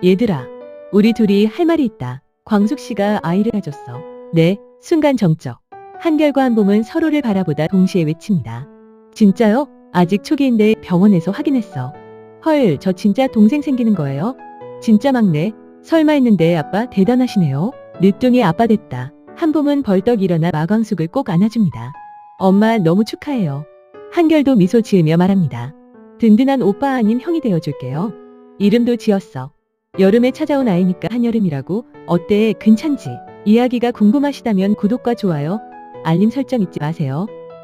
얘들아, 우리 둘이 할 말이 있다. 광숙 씨가 아이를 가졌어. 네, 순간 정적. 한결과 한봄은 서로를 바라보다 동시에 외칩니다. 진짜요? 아직 초기인데 병원에서 확인했어. 헐, 저 진짜 동생 생기는 거예요? 진짜 막내? 설마 했는데 아빠 대단하시네요. 늦둥이 아빠 됐다. 한봄은 벌떡 일어나 마광숙을 꼭 안아줍니다. 엄마 너무 축하해요. 한결도 미소 지으며 말합니다. 든든한 오빠 아닌 형이 되어줄게요. 이름도 지었어. 여름에 찾아온 아이니까 한여름이라고. 어때? 괜찮지? 이야기가 궁금하시다면 구독과 좋아요, 알림 설정 잊지 마세요.